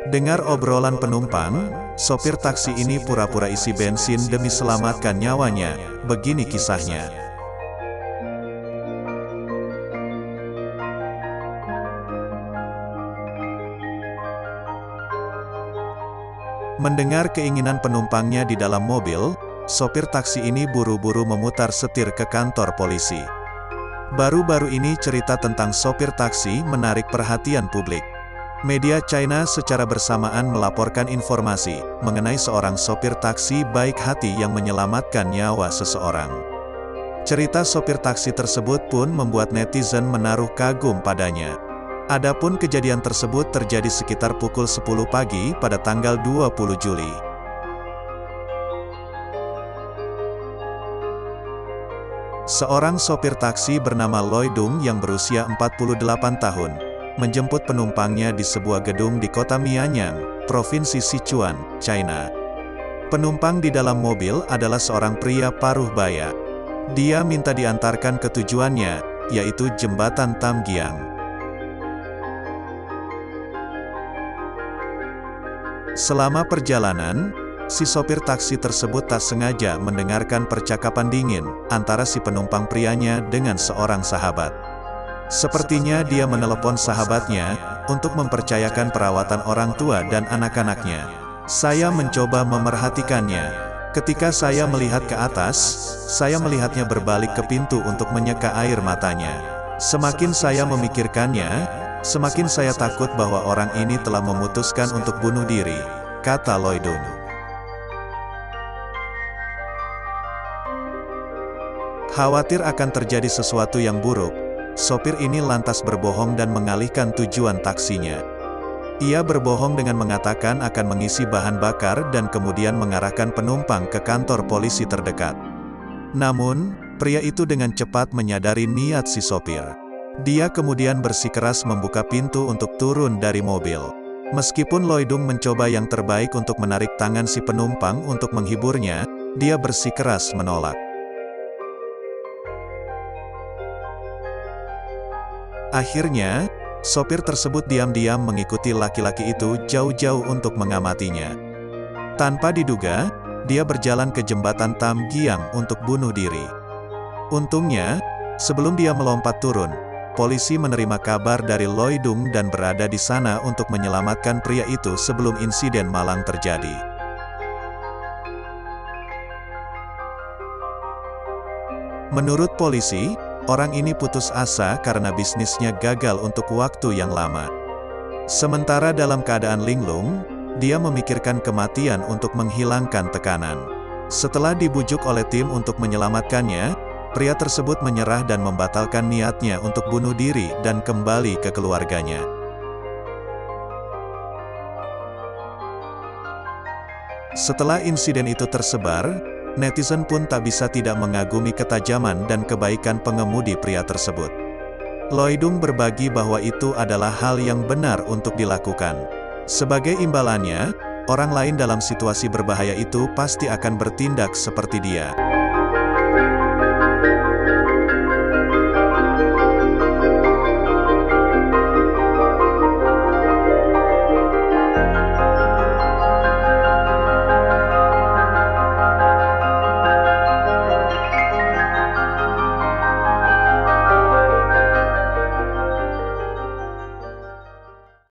Dengar obrolan penumpang, sopir taksi ini pura-pura isi bensin demi selamatkan nyawanya. Begini kisahnya. Mendengar keinginan penumpangnya di dalam mobil, sopir taksi ini buru-buru memutar setir ke kantor polisi. Baru-baru ini cerita tentang sopir taksi menarik perhatian publik. Media China secara bersamaan melaporkan informasi mengenai seorang sopir taksi baik hati yang menyelamatkan nyawa seseorang. Cerita sopir taksi tersebut pun membuat netizen menaruh kagum padanya. Adapun kejadian tersebut terjadi sekitar pukul 10 pagi pada tanggal 20 Juli. Seorang sopir taksi bernama Loy Dung yang berusia 48 tahun, menjemput penumpangnya di sebuah gedung di kota Mianyang, Provinsi Sichuan, China. Penumpang di dalam mobil adalah seorang pria paruh baya. Dia minta diantarkan ke tujuannya, yaitu Jembatan Tamgiang. Selama perjalanan, si sopir taksi tersebut tak sengaja mendengarkan percakapan dingin antara si penumpang prianya dengan seorang sahabat. Sepertinya dia menelepon sahabatnya untuk mempercayakan perawatan orang tua dan anak-anaknya. Saya mencoba memerhatikannya. Ketika saya melihat ke atas, saya melihatnya berbalik ke pintu untuk menyeka air matanya. Semakin saya memikirkannya, semakin saya takut bahwa orang ini telah memutuskan untuk bunuh diri, kata Loy Dung. Khawatir akan terjadi sesuatu yang buruk, sopir ini lantas berbohong dan mengalihkan tujuan taksinya. Ia berbohong dengan mengatakan akan mengisi bahan bakar dan kemudian mengarahkan penumpang ke kantor polisi terdekat. Namun, pria itu dengan cepat menyadari niat si sopir. Dia kemudian bersikeras membuka pintu untuk turun dari mobil. Meskipun Loy Dung mencoba yang terbaik untuk menarik tangan si penumpang untuk menghiburnya, dia bersikeras menolak. Akhirnya, sopir tersebut diam-diam mengikuti laki-laki itu jauh-jauh untuk mengamatinya. Tanpa diduga, dia berjalan ke jembatan Tamgiang untuk bunuh diri. Untungnya, sebelum dia melompat turun, polisi menerima kabar dari Loy Dung dan berada di sana untuk menyelamatkan pria itu sebelum insiden malang terjadi. Menurut polisi, orang ini putus asa karena bisnisnya gagal untuk waktu yang lama. Sementara dalam keadaan linglung, dia memikirkan kematian untuk menghilangkan tekanan. Setelah dibujuk oleh tim untuk menyelamatkannya, pria tersebut menyerah dan membatalkan niatnya untuk bunuh diri dan kembali ke keluarganya. Setelah insiden itu tersebar, netizen pun tak bisa tidak mengagumi ketajaman dan kebaikan pengemudi pria tersebut. Loy Dung berbagi bahwa itu adalah hal yang benar untuk dilakukan. Sebagai imbalannya, orang lain dalam situasi berbahaya itu pasti akan bertindak seperti dia.